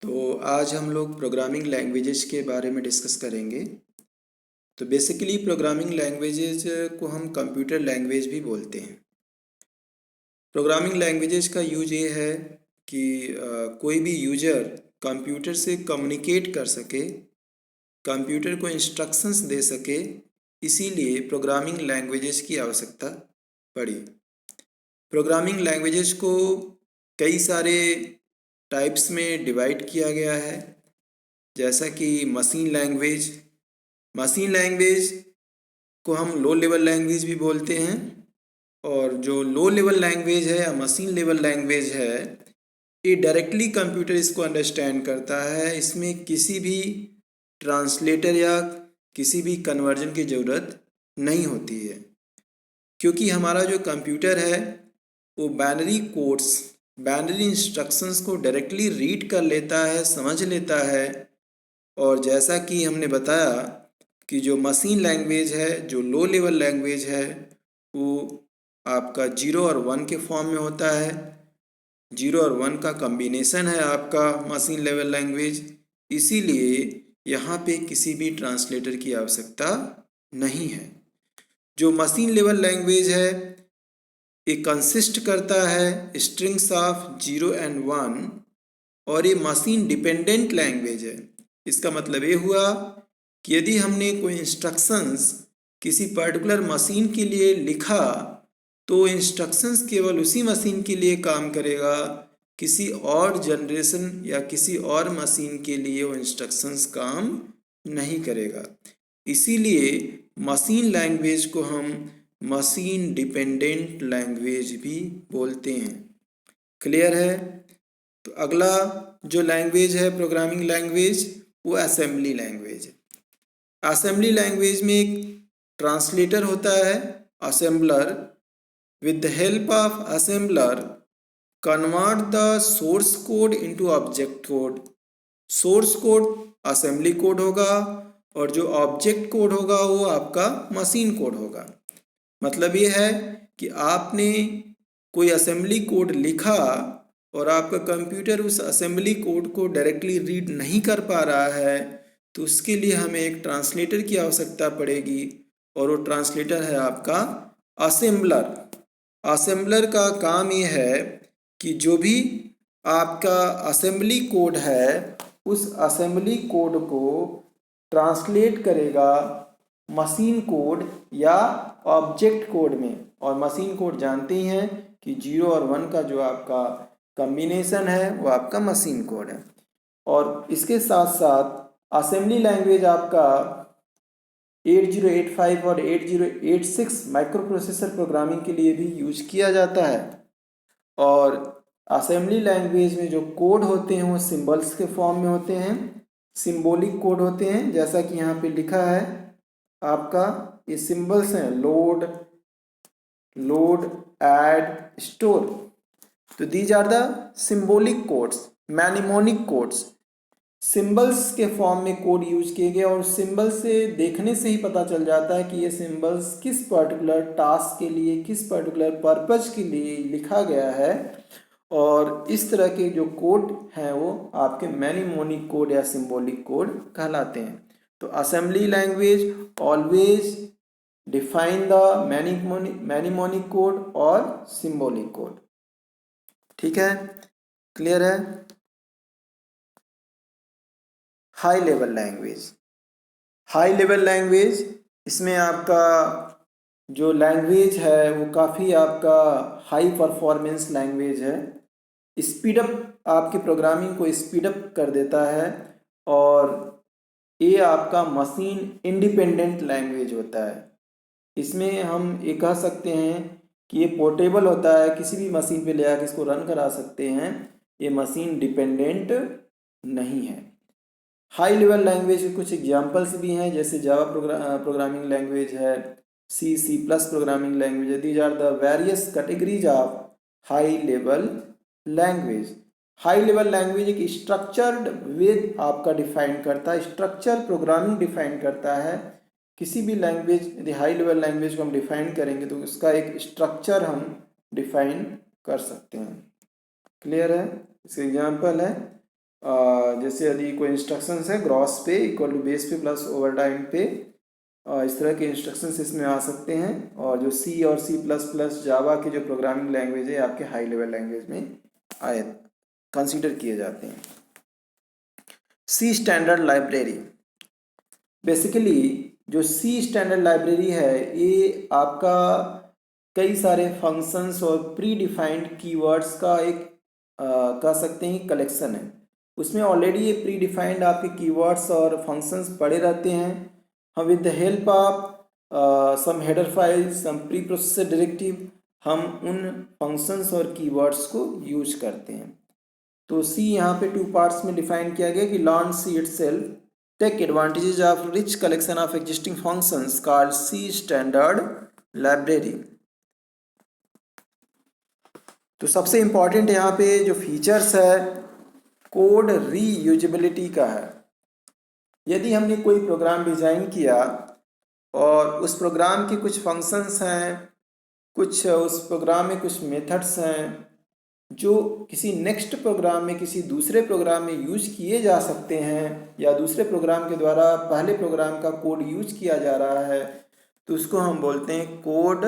तो आज हम लोग प्रोग्रामिंग लैंग्वेजेस के बारे में डिस्कस करेंगे। तो बेसिकली प्रोग्रामिंग लैंग्वेजेस को हम कंप्यूटर लैंग्वेज भी बोलते हैं। प्रोग्रामिंग लैंग्वेजेस का यूज ये है कि कोई भी यूजर कंप्यूटर से कम्युनिकेट कर सके, कंप्यूटर को इंस्ट्रक्शंस दे सके, इसीलिए प्रोग्रामिंग लैंग्वेजेस की आवश्यकता पड़ी। प्रोग्रामिंग लैंग्वेजेस को कई सारे टाइप्स में डिवाइड किया गया है, जैसा कि मशीन लैंग्वेज को हम लो लेवल लैंग्वेज भी बोलते हैं। और जो लो लेवल लैंग्वेज है या मशीन लेवल लैंग्वेज है, ये डायरेक्टली कंप्यूटर इसको अंडरस्टैंड करता है। इसमें किसी भी ट्रांसलेटर या किसी भी कन्वर्जन की ज़रूरत नहीं होती है, क्योंकि हमारा जो कंप्यूटर है वो बाइनरी इंस्ट्रक्शंस को डायरेक्टली रीड कर लेता है, समझ लेता है। और जैसा कि हमने बताया कि जो मशीन लैंग्वेज है, जो लो लेवल लैंग्वेज है, वो आपका 0 और 1 के फॉर्म में होता है। 0 और 1 का कम्बिनेशन है आपका मशीन लेवल लैंग्वेज। इसीलिए यहाँ पे किसी भी ट्रांसलेटर की आवश्यकता नहीं है। जो मशीन लेवल लैंग्वेज है, ये कंसिस्ट करता है स्ट्रिंग्स ऑफ 0 और 1, और ये मशीन डिपेंडेंट लैंग्वेज है। इसका मतलब ये हुआ कि यदि हमने कोई इंस्ट्रक्शंस किसी पर्टिकुलर मशीन के लिए लिखा, तो इंस्ट्रक्शंस केवल उसी मशीन के लिए काम करेगा, किसी और जनरेशन या किसी और मशीन के लिए वो इंस्ट्रक्शंस काम नहीं करेगा। इसीलिए मशीन लैंग्वेज को हम मशीन डिपेंडेंट लैंग्वेज भी बोलते हैं। क्लियर है? तो अगला जो लैंग्वेज है प्रोग्रामिंग लैंग्वेज, वो असेंबली लैंग्वेज है। असेंबली लैंग्वेज में एक ट्रांसलेटर होता है, assembler. With the help of assembler convert the source code into object code. Source code assembly code होगा और जो ऑब्जेक्ट कोड होगा वो आपका मशीन कोड होगा। मतलब ये है कि आपने कोई असेंबली कोड लिखा और आपका कंप्यूटर उस असेंबली कोड को डायरेक्टली रीड नहीं कर पा रहा है, तो उसके लिए हमें एक ट्रांसलेटर की आवश्यकता पड़ेगी, और वो ट्रांसलेटर है आपका असेंबलर। असेंबलर का काम ये है कि जो भी आपका असेंबली कोड है, उस असेंबली कोड को ट्रांसलेट करेगा मशीन कोड या ऑब्जेक्ट कोड में। और मशीन कोड जानते ही हैं कि 0 और 1 का जो आपका कम्बिनेशन है वो आपका मशीन कोड है। और इसके साथ साथ असेंबली लैंग्वेज आपका 8085 और 8086 माइक्रो प्रोसेसर प्रोग्रामिंग के लिए भी यूज किया जाता है। और असेंबली लैंग्वेज में जो कोड होते हैं वो सिंबल्स के फॉर्म में होते हैं, सिंबॉलिक कोड होते हैं। जैसा कि यहाँ पे लिखा है आपका, ये सिंबल्स हैं लोड ऐड स्टोर। तो these are the symbolic codes, mnemonic codes. Symbols के फॉर्म में कोड यूज किए गए, और सिंबल से देखने से ही पता चल जाता है कि ये सिंबल्स किस पर्टिकुलर टास्क के लिए, किस पर्टिकुलर पर्पज के लिए लिखा गया है। और इस तरह के जो कोड हैं वो आपके मैनिमोनिक कोड या सिंबॉलिक कोड कहलाते हैं। तो assembly language always define the mnemonic code और सिंबॉलिक कोड। ठीक है? क्लियर है? हाई लेवल लैंग्वेज, इसमें आपका जो लैंग्वेज है वो काफ़ी आपका हाई परफॉर्मेंस लैंग्वेज है। स्पीड अप आपकी प्रोग्रामिंग को स्पीड अप कर देता है, और ये आपका मशीन इंडिपेंडेंट लैंग्वेज होता है। इसमें हम ये कह सकते हैं कि ये पोर्टेबल होता है, किसी भी मशीन पे ले आकर इसको रन करा सकते हैं। ये मशीन डिपेंडेंट नहीं है। हाई लेवल लैंग्वेज के कुछ एग्जांपल्स भी हैं, जैसे जावा प्रोग्रामिंग लैंग्वेज है, सी प्लस प्रोग्रामिंग लैंग्वेज है। These are the various categories of high level language. High level language एक स्ट्रक्चर्ड वे आपका डिफाइन करता है, स्ट्रक्चर प्रोग्रामिंग डिफाइन करता है। किसी भी लैंग्वेज, यदि हाई लेवल लैंग्वेज को हम डिफाइन करेंगे तो उसका एक स्ट्रक्चर हम डिफाइन कर सकते हैं। क्लियर है? इसका एग्जाम्पल है जैसे यदि कोई इंस्ट्रक्शंस है ग्रॉस पे इक्वल टू बेस पे प्लस ओवर टाइम पे, इस तरह के इंस्ट्रक्शंस इसमें आ सकते हैं। और जो सी और सी प्लस प्लस जावा की जो प्रोग्रामिंग लैंग्वेज है आपके हाई लेवल लैंग्वेज में आए कंसीडर किए जाते हैं। सी स्टैंडर्ड लाइब्रेरी, बेसिकली जो सी स्टैंडर्ड लाइब्रेरी है ये आपका कई सारे फंक्शंस और प्री डिफाइंड कीवर्ड्स का एक कह सकते हैं कलेक्शन है। उसमें ऑलरेडी ये प्री डिफाइंड आपके कीवर्ड्स और फंक्शंस पड़े रहते हैं। हम with the help of some header file, some preprocessor directive, हम उन फंक्शंस और कीवर्ड्स को यूज करते हैं। तो सी यहाँ पे 2 पार्ट्स में डिफाइन किया गया कि learn C itself take advantages of rich collection of existing functions called C standard library. तो सबसे इम्पॉर्टेंट यहाँ पे जो फीचर्स है कोड रीयूजेबिलिटी का है। यदि हमने कोई प्रोग्राम डिजाइन किया और उस प्रोग्राम के कुछ फंक्शंस हैं, कुछ उस प्रोग्राम में कुछ मेथड्स हैं जो किसी नेक्स्ट प्रोग्राम में किसी दूसरे प्रोग्राम में यूज किए जा सकते हैं, या दूसरे प्रोग्राम के द्वारा पहले प्रोग्राम का कोड यूज किया जा रहा है, तो उसको हम बोलते हैं कोड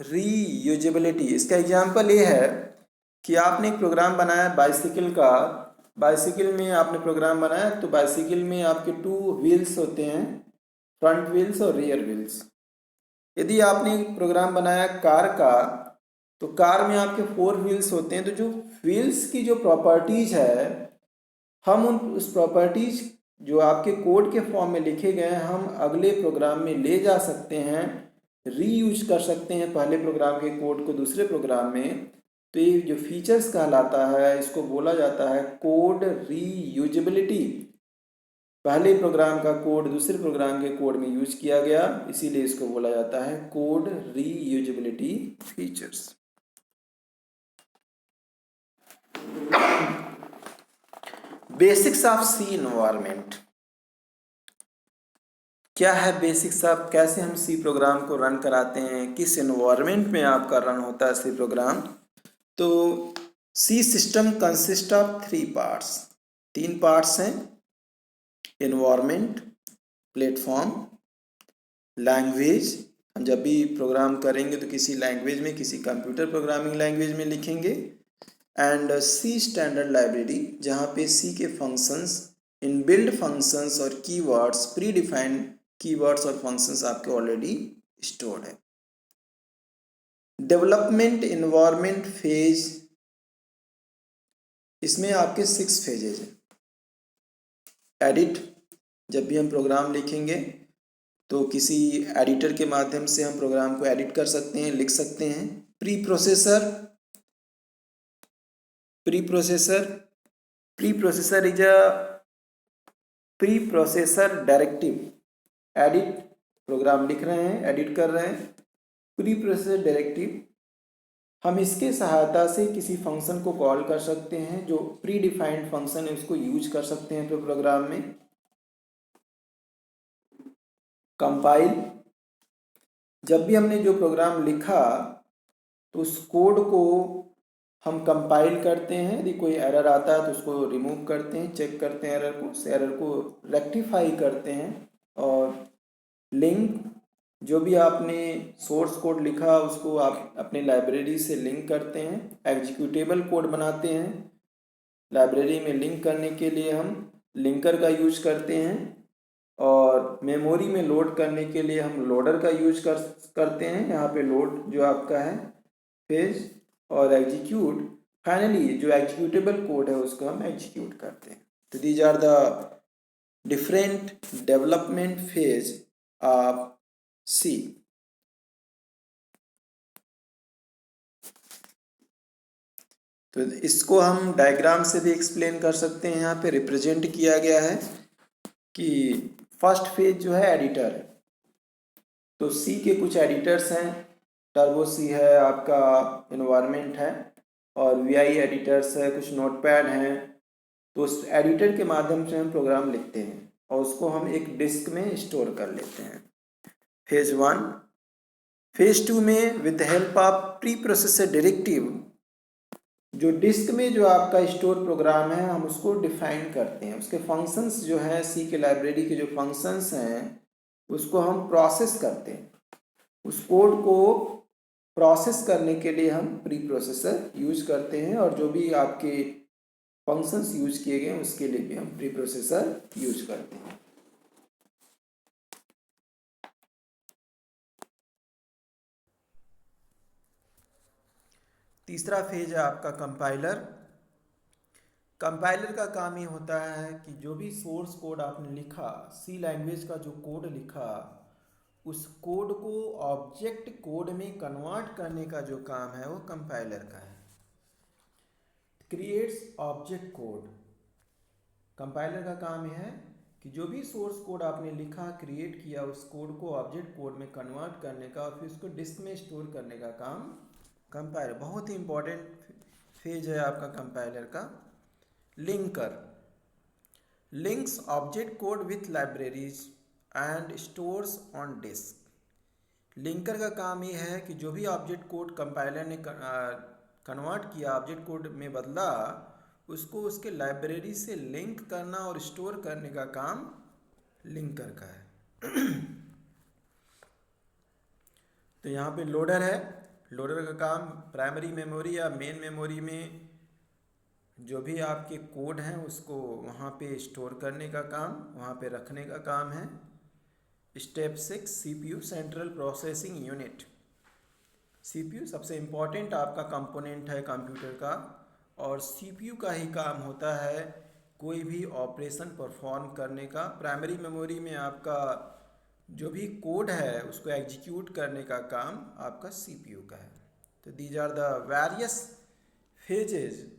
रीयूजेबिलिटी। इसका एग्जांपल ये है कि आपने एक प्रोग्राम बनाया बाइसिकल का, बाइसिकल में आपने प्रोग्राम बनाया तो बाइसिकल में आपके 2 व्हील्स होते हैं, फ्रंट व्हील्स और रियर व्हील्स। यदि आपने एक प्रोग्राम बनाया कार का तो कार में आपके 4 व्हील्स होते हैं। तो जो व्हील्स की जो प्रॉपर्टीज है हम उस प्रॉपर्टीज जो आपके कोड के फॉर्म में लिखे गए हैं हम अगले प्रोग्राम में ले जा सकते हैं, रीयूज कर सकते हैं पहले प्रोग्राम के कोड को दूसरे प्रोग्राम में। तो ये जो फीचर्स कहलाता है इसको बोला जाता है कोड रीयूजेबिलिटी। पहले प्रोग्राम का कोड दूसरे प्रोग्राम के कोड में यूज किया गया, इसीलिए इसको बोला जाता है code reusability features. Basics of C environment क्या है? बेसिक्स ऑफ कैसे हम सी प्रोग्राम को रन कराते हैं, किस इन्वायरमेंट में आपका रन होता है सी प्रोग्राम। तो C system consist of 3 parts, 3 parts हैं, इन्वायरमेंट, प्लेटफॉर्म, लैंग्वेज। हम जब भी प्रोग्राम करेंगे तो किसी लैंग्वेज में, किसी कंप्यूटर प्रोग्रामिंग लैंग्वेज में लिखेंगे। एंड सी स्टैंडर्ड लाइब्रेरी जहाँ पे सी के फंक्शंस, इनबिल्ड फंक्शंस और कीवर्ड्स, प्री डिफाइंड कीवर्ड्स और फंक्शंस आपके ऑलरेडी स्टोर्ड है। डेवलपमेंट इन्वायरमेंट फेज, इसमें आपके 6 फेजेज हैं। एडिट, जब भी हम प्रोग्राम लिखेंगे तो किसी एडिटर के माध्यम से हम प्रोग्राम को एडिट कर सकते हैं, लिख सकते हैं। Preprocessor, preprocessor is a preprocessor directive. Edit, program लिख रहे हैं, एडिट कर रहे हैं, प्री प्रोसेसर डायरेक्टिव, हम इसके सहायता से किसी फंक्शन को कॉल कर सकते हैं, जो प्री डिफाइंड फंक्शन है उसको यूज कर सकते हैं अपने प्रोग्राम में। कंपाइल, जब भी हमने जो प्रोग्राम लिखा तो उस कोड को हम कंपाइल करते हैं, यदि कोई एरर आता है तो उसको रिमूव करते हैं, चेक करते हैं एरर को, उस एरर को रेक्टिफाई करते हैं। और लिंक, जो भी आपने सोर्स कोड लिखा उसको आप अपने लाइब्रेरी से लिंक करते हैं। एग्जीक्यूटेबल कोड बनाते हैं, लाइब्रेरी में लिंक करने के लिए हम लिंकर का यूज करते हैं। और मेमोरी में लोड करने के लिए हम लोडर का यूज करते हैं। यहाँ पे लोड जो आपका है पेज, और एग्जीक्यूट, फाइनली जो एग्जीक्यूटेबल कोड है उसको हम एग्जीक्यूट करते हैं। तो these are the different development phase of C. तो इसको हम डायग्राम से भी एक्सप्लेन कर सकते हैं। यहाँ पे रिप्रेजेंट किया गया है कि फर्स्ट फेज जो है एडिटर है। तो सी के कुछ एडिटर्स हैं, टर्बो सी है, आपका इन्वायरमेंट है, और वीआई एडिटर्स है, कुछ नोटपैड हैं। तो उस एडिटर के माध्यम से हम प्रोग्राम लिखते हैं और उसको हम एक डिस्क में स्टोर कर लेते हैं। फेज 1। फेज 2 में with the help of pre processor directive, जो डिस्क में जो आपका स्टोर प्रोग्राम है हम उसको डिफाइन करते हैं, उसके फंक्शंस जो हैं, सी के लाइब्रेरी के जो फंक्शंस हैं उसको हम प्रोसेस करते हैं। उस कोड को प्रोसेस करने के लिए हम प्री प्रोसेसर यूज करते हैं, और जो भी आपके फंक्शंस यूज किए गए उसके लिए भी हम प्री प्रोसेसर यूज करते हैं। तीसरा फेज है आपका कंपाइलर। कंपाइलर का काम ये होता है कि जो भी सोर्स कोड आपने लिखा, सी लैंग्वेज का जो कोड लिखा, उस कोड को ऑब्जेक्ट कोड में कन्वर्ट करने का जो काम है वो कंपाइलर का है। Creates object code. कंपाइलर का काम यह है कि जो भी सोर्स कोड आपने लिखा, क्रिएट किया, उस कोड को ऑब्जेक्ट कोड में कन्वर्ट करने का और फिर उसको डिस्क में स्टोर करने का काम कंपाइलर। बहुत ही इंपॉर्टेंट फेज है आपका कंपाइलर का। Linker links object code with libraries and stores on disk. Linker का काम ये है कि जो भी ऑब्जेक्ट कोड कंपाइलर ने कन्वर्ट किया, ऑब्जेक्ट कोड में बदला, उसको उसके लाइब्रेरी से लिंक करना और स्टोर करने का काम लिंकर का है। तो यहाँ पे लोडर है। लोडर का काम प्राइमरी मेमोरी या मेन मेमोरी में जो भी आपके कोड हैं उसको वहाँ पे स्टोर करने का काम, वहाँ पे रखने का काम है। Step 6 CPU central processing unit. CPU सबसे इम्पॉर्टेंट आपका कंपोनेंट है कंप्यूटर का, और सीपीयू का ही काम होता है कोई भी ऑपरेशन परफॉर्म करने का। प्राइमरी मेमोरी में आपका जो भी कोड है उसको एग्जीक्यूट करने का काम आपका सीपीयू का है। तो these are the various phases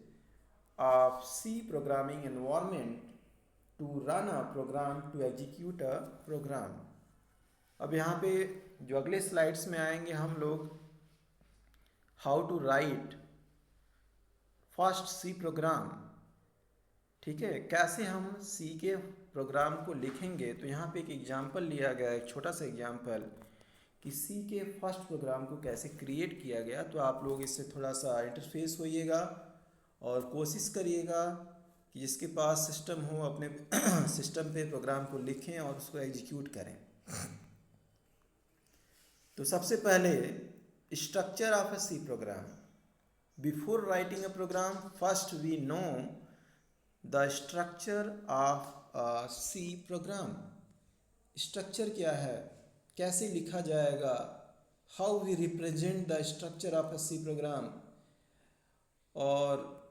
of C programming environment to run a program, to execute a program। अब यहाँ पे जो अगले स्लाइड्स में आएंगे हम लोग, how to write first C program. ठीक है, कैसे हम सी के प्रोग्राम को लिखेंगे। तो यहाँ पे एक एग्जांपल लिया गया है, एक छोटा सा एग्जांपल कि सी के फर्स्ट प्रोग्राम को कैसे क्रिएट किया गया। तो आप लोग इससे थोड़ा सा इंटरफेस होइएगा और कोशिश करिएगा कि जिसके पास सिस्टम हो अपने सिस्टम पे प्रोग्राम को लिखें और उसको एग्जीक्यूट करें। तो सबसे पहले structure of a C program. Before writing a program first we know the structure of a C program. Structure क्या है, कैसे लिखा जाएगा, how we represent the structure of a C program, और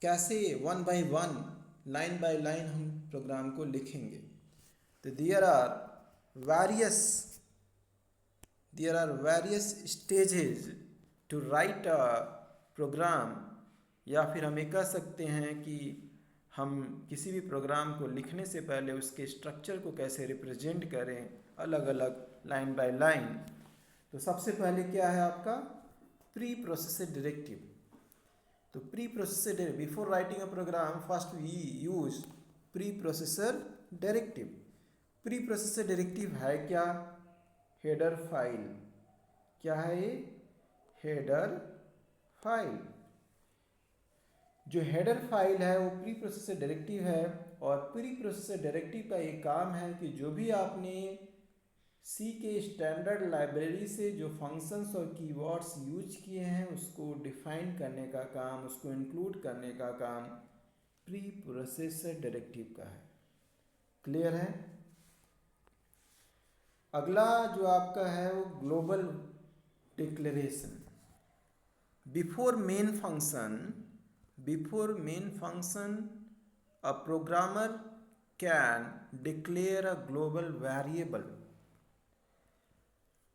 कैसे one by one, line by line हम program को लिखेंगे। तो there are various stages to write a program, या फिर हम ये कह सकते हैं कि हम किसी भी प्रोग्राम को लिखने से पहले उसके स्ट्रक्चर को कैसे रिप्रेजेंट करें अलग अलग लाइन बाय लाइन। तो सबसे पहले क्या है आपका प्री प्रोसेसर डायरेक्टिव। तो preprocessor, before writing a program first we use preprocessor directive. Preprocessor directive है क्या, हेडर फाइल। क्या है ये, हेडर फाइल। जो हेडर फाइल है वो प्री प्रोसेसर डायरेक्टिव है, और प्री प्रोसेसर डायरेक्टिव का ये काम है कि जो भी आपने सी के स्टैंडर्ड लाइब्रेरी से जो फंक्शंस और कीवर्ड्स यूज किए हैं उसको डिफाइन करने का काम, उसको इंक्लूड करने का काम प्री प्रोसेसर डायरेक्टिव का है। क्लियर है। अगला जो आपका है वो global declaration. Before main function a programmer can declare a global variable.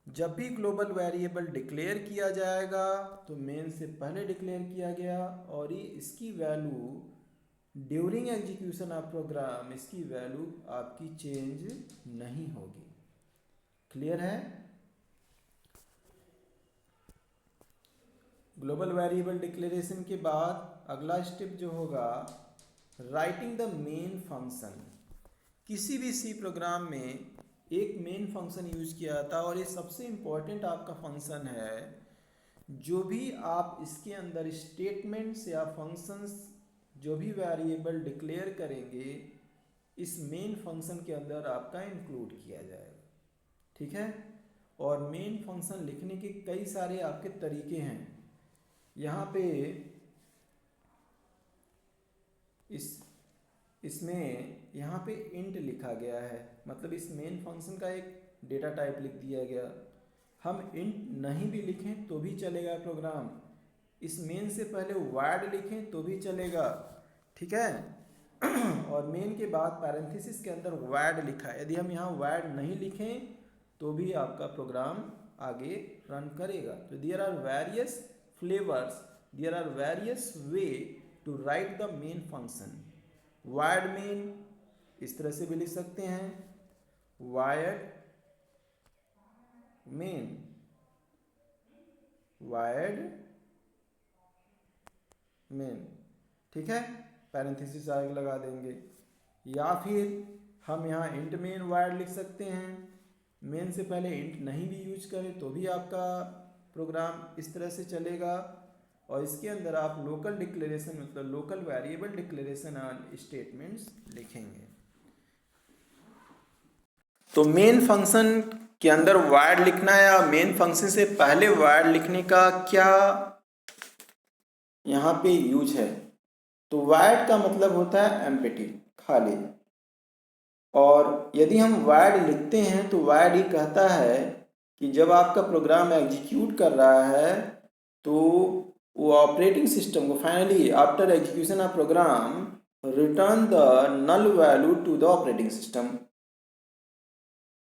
जब भी ग्लोबल वेरिएबल डिक्लेयर किया जाएगा तो मेन से पहले डिक्लेयर किया गया, और ये इसकी value during execution of program, इसकी वैल्यू आपकी चेंज नहीं होगी। क्लियर है। ग्लोबल वेरिएबल डिक्लेरेशन के बाद अगला स्टेप जो होगा राइटिंग द मेन फंक्शन। किसी भी सी प्रोग्राम में एक मेन फंक्शन यूज किया जाता है, और ये सबसे इम्पोर्टेंट आपका फंक्शन है जो भी आप इसके अंदर स्टेटमेंट्स या फंक्शंस जो भी वेरिएबल डिक्लेयर करेंगे इस मेन फंक्शन के अंदर आपका इंक्लूड किया जाएगा, ठीक है। और मेन फंक्शन लिखने के कई सारे आपके तरीके हैं। यहाँ पे इसमें यहाँ पे इंट लिखा गया है, मतलब इस मेन फंक्शन का एक डेटा टाइप लिख दिया गया। हम इंट नहीं भी लिखें तो भी चलेगा प्रोग्राम, इस मेन से पहले वाड लिखें तो भी चलेगा, ठीक है। और मेन के बाद पैरेंथेसिस के अंदर वैड लिखा है, यदि हम यहाँ वैड नहीं लिखें तो भी आपका प्रोग्राम आगे रन करेगा। तो there are various flavours, there are various way to write the main function. Void main इस तरह से भी लिख सकते हैं, वायर्ड मेन, वायर्ड मेन, ठीक है, पैरेंथेसिस आगे लगा देंगे। या फिर हम यहाँ इंट मेन वायर्ड लिख सकते हैं, मेन से पहले इंट नहीं भी यूज करें तो भी आपका प्रोग्राम इस तरह से चलेगा। और इसके अंदर आप लोकल डिक्लेरेशन मतलब local variable declaration and statements लिखेंगे। तो मेन फंक्शन के अंदर वायर्ड लिखना है या मेन फंक्शन से पहले वायर्ड लिखने का क्या यहाँ पे यूज है। तो वायर्ड का मतलब होता है एम्प्टी, खाली। और यदि हम वायर्ड लिखते हैं तो वायर्ड ये कहता है कि जब आपका प्रोग्राम एग्जीक्यूट कर रहा है तो वो ऑपरेटिंग सिस्टम को finally after execution of program return the null value to the operating system.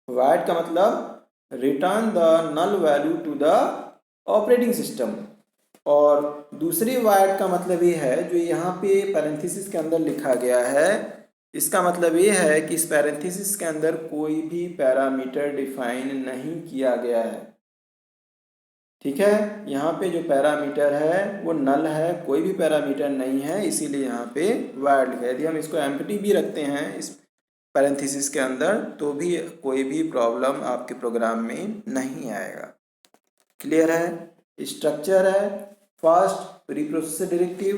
Void का मतलब return the null value to the operating system. और दूसरी वायर्ड का मतलब ये है जो यहाँ पे पैरेंथेसिस के अंदर लिखा गया है, इसका मतलब ये है कि इस पैरेंथेसिस के अंदर कोई भी पैरामीटर डिफाइन नहीं किया गया है, ठीक है। यहाँ पे जो पैरामीटर है वो नल है, कोई भी पैरामीटर नहीं है, इसीलिए यहाँ पे वायर्ड है। यदि हम इसको एम्प्टी भी रखते हैं इस पैरेंथेसिस के अंदर तो भी कोई भी प्रॉब्लम आपके प्रोग्राम में नहीं आएगा। क्लियर है। स्ट्रक्चर है, first preprocessor directive,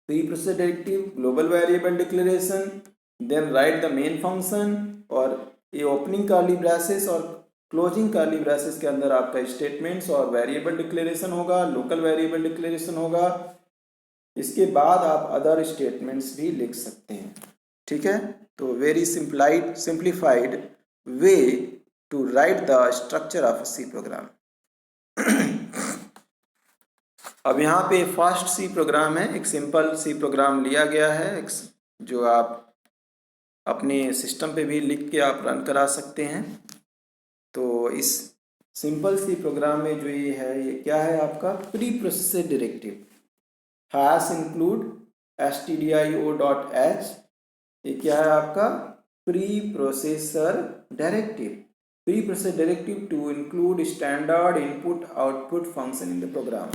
preprocessor directive, global variable declaration, then write the main function, और ये ओपनिंग कर्ली ब्रैसेस और क्लोजिंग कर्ली ब्रैसेस के अंदर आपका स्टेटमेंट्स और वेरिएबल डिक्लेरेशन होगा, लोकल वेरिएबल डिक्लेरेशन होगा। इसके बाद आप अदर स्टेटमेंट्स भी लिख सकते हैं, ठीक है। तो very simplified way to write the structure of C program. अब यहाँ पे फर्स्ट सी प्रोग्राम है, एक सिंपल सी प्रोग्राम लिया गया है जो आप अपने सिस्टम पे भी लिख के आप रन करा सकते हैं। तो इस सिंपल सी प्रोग्राम में जो ये है ये क्या है आपका preprocessor directive hash include stdio.h, ये क्या है आपका preprocessor directive. Preprocessor directive to include standard input output function in the program.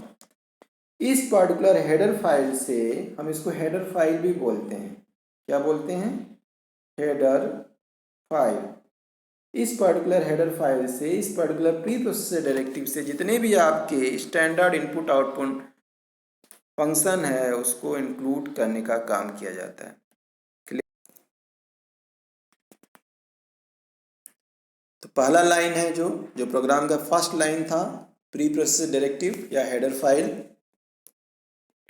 इस पर्टिकुलर हेडर फाइल से, हम इसको हेडर फाइल भी बोलते हैं, क्या बोलते हैं, हेडर फाइल। इस पर्टिकुलर हेडर फाइल से, इस पर्टिकुलर प्री प्रोसेसर डायरेक्टिव से जितने भी आपके स्टैंडर्ड इनपुट आउटपुट फंक्शन है उसको इंक्लूड करने का काम किया जाता है। तो पहला लाइन है जो प्रोग्राम का फर्स्ट लाइन था, प्री प्रोसेसर डायरेक्टिव या header file.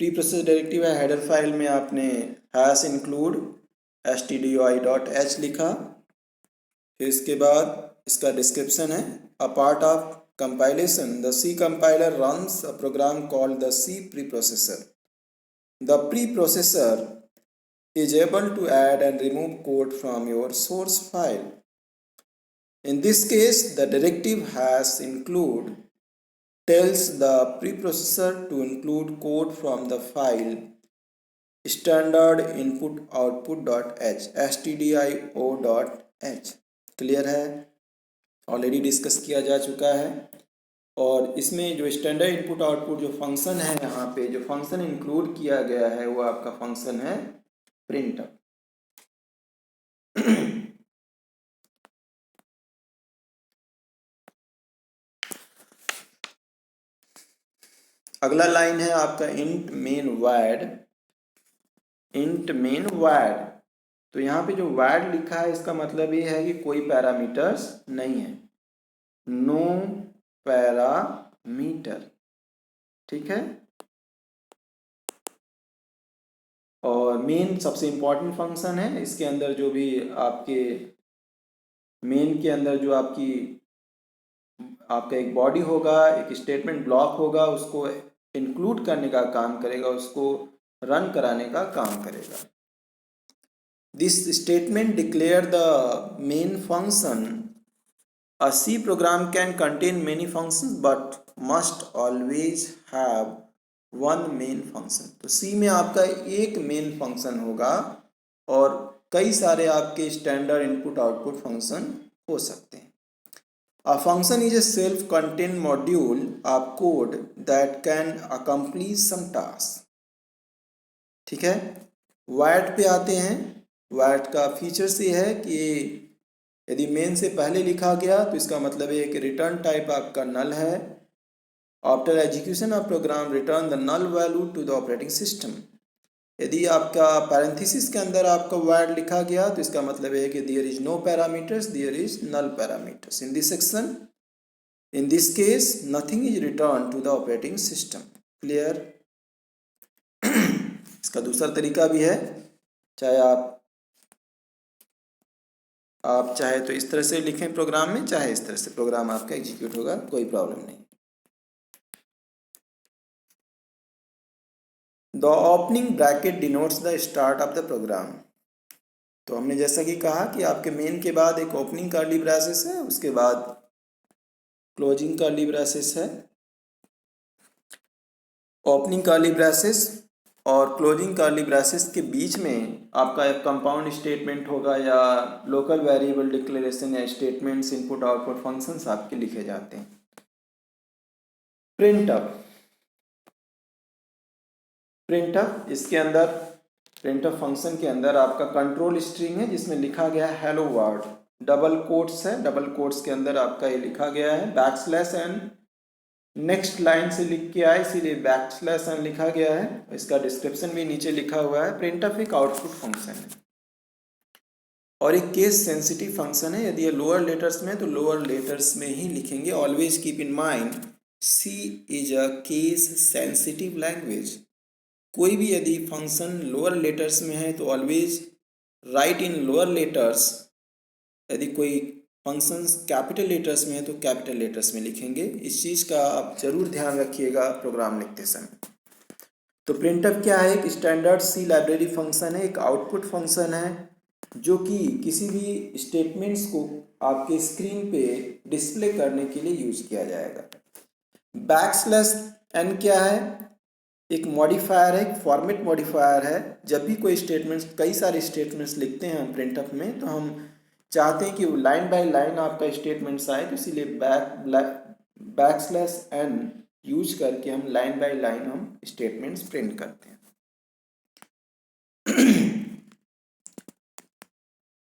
Pre processor directive या हेडर फाइल में आपने हैश इंक्लूड stdio.h लिखा, फिर इसके बाद इसका डिस्क्रिप्शन है, a part of compilation the C compiler runs a program called the C preprocessor. The preprocessor is able to add and remove code from your source file. In this case, the directive hash include tells the preprocessor to include code from the file standard input output.h stdio.h। Clear है, already discuss किया जा चुका है। और इसमें जो standard input output जो function है, यहाँ पे जो फंक्शन इंक्लूड किया गया है वो आपका फंक्शन है प्रिंट। अगला लाइन है आपका इंट मेन वैड, इंट मेन वैड। तो यहाँ पे जो वैड लिखा है इसका मतलब ये है कि कोई पैरामीटर्स नहीं है, नो पैरामीटर, ठीक है। और मेन सबसे इम्पॉर्टेंट फंक्शन है, इसके अंदर जो भी आपके मेन के अंदर जो आपका एक बॉडी होगा, एक स्टेटमेंट ब्लॉक होगा, उसको इंक्लूड करने का काम करेगा, उसको रन कराने का काम करेगा। This statement declare the main function. A C program can contain many functions but must always have one main function। तो C में आपका एक मेन फंक्शन होगा और कई सारे आपके स्टैंडर्ड इनपुट आउटपुट फंक्शन हो सकते हैं। A function is a self-contained module of code that can accomplish some task। ठीक है, वाइट पे आते हैं। वाइट का फीचर्स ये है कि यदि मेन से पहले लिखा गया तो इसका मतलब है कि रिटर्न टाइप आपका नल है। After execution of program return the null value to the operating system. यदि आपका पैरेंथेसिस के अंदर आपका वर्ड लिखा गया तो इसका मतलब है कि there is no parameters, there is null parameters in this section. In this case nothing is return to the operating system. Clear. इसका दूसरा तरीका भी है, चाहे आप चाहे तो इस तरह से लिखें प्रोग्राम में, चाहे इस तरह से प्रोग्राम आपका एग्जीक्यूट होगा, कोई प्रॉब्लम नहीं। The opening bracket denotes the start of the program. तो हमने जैसा कि कहा कि आपके मेन के बाद एक ओपनिंग कर्ली ब्रेसेस है, उसके बाद क्लोजिंग कर्ली ब्रेसेस है। ओपनिंग कर्ली ब्रेसेस और क्लोजिंग कर्ली ब्रेसेस के बीच में आपका एक कंपाउंड स्टेटमेंट होगा या लोकल वेरिएबल डिक्लेरेशन या स्टेटमेंट्स, इनपुट आउटपुट फंक्शंस आपके लिखे जाते हैं। प्रिंटअप, प्रिंटअप इसके अंदर प्रिंटअप फंक्शन के अंदर आपका कंट्रोल स्ट्रिंग है जिसमें लिखा गया है हेलो वर्ल्ड, डबल कोट्स है, डबल कोट्स के अंदर आपका ये लिखा गया है बैकस्लैश एन, नेक्स्ट लाइन से लिख के आए इसीलिए बैकस्लैश एन लिखा गया है। इसका डिस्क्रिप्शन भी नीचे लिखा हुआ है। प्रिंटअप एक आउटपुट फंक्शन है और एक केस सेंसिटिव फंक्शन है। यदि ये लोअर लेटर्स में तो लोअर लेटर्स में ही लिखेंगे। Always keep in mind C is a case sensitive language. कोई भी यदि फंक्शन लोअर लेटर्स में है तो ऑलवेज राइट इन लोअर लेटर्स। यदि कोई फंक्शंस कैपिटल लेटर्स में है तो कैपिटल लेटर्स में लिखेंगे। इस चीज़ का आप जरूर ध्यान रखिएगा प्रोग्राम लिखते समय। तो प्रिंटअप क्या है? एक स्टैंडर्ड C लाइब्रेरी फंक्शन है, एक आउटपुट फंक्शन है जो कि किसी भी स्टेटमेंट्स को आपके स्क्रीन पे डिस्प्ले करने के लिए यूज किया जाएगा। बैकस्लैश एन क्या है? एक मॉडिफायर है, एक फॉर्मेट मॉडिफायर है। जब भी कोई स्टेटमेंट्स, कई सारे स्टेटमेंट्स लिखते हैं हम प्रिंटअप में, तो हम चाहते हैं कि लाइन बाय लाइन आपका स्टेटमेंट्स आए, तो इसीलिए बैकस्लैश एन यूज करके हम लाइन बाय लाइन हम स्टेटमेंट्स प्रिंट करते हैं।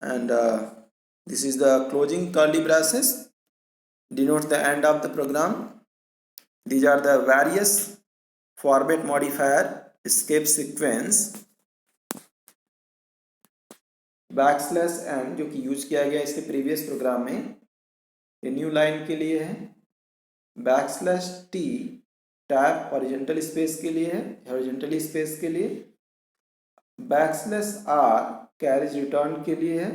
And this is the closing curly braces denotes the end of the program. These are the various format modifier, escape sequence, backslash n जो कि use किया गया इसके प्रीवियस प्रोग्राम में, ये न्यू लाइन के लिए है। Backslash T tab horizontal space के लिए है, हॉरिजॉन्टली स्पेस के लिए। बैकस्लैश आर कैरेज रिटर्न के लिए है।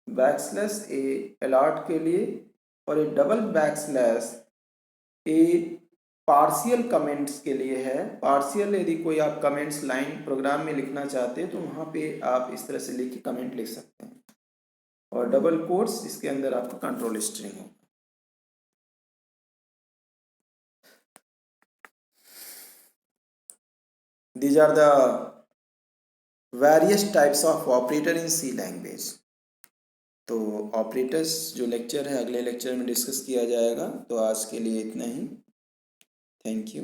बैकस्लैश ए अलर्ट के लिए, और ये डबल बैकस्लैश ए पार्शियल कमेंट्स के लिए है। पार्शियल यदि कोई आप कमेंट्स लाइन प्रोग्राम में लिखना चाहते हैं तो वहाँ पे आप इस तरह से लिख के कमेंट लिख सकते हैं। और डबल कोट्स इसके अंदर आपका कंट्रोल स्ट्रिंग है। These are the various types of operator in C language। तो ऑपरेटर्स जो लेक्चर है अगले लेक्चर में डिस्कस किया जाएगा। तो आज के लिए इतना ही। Thank you.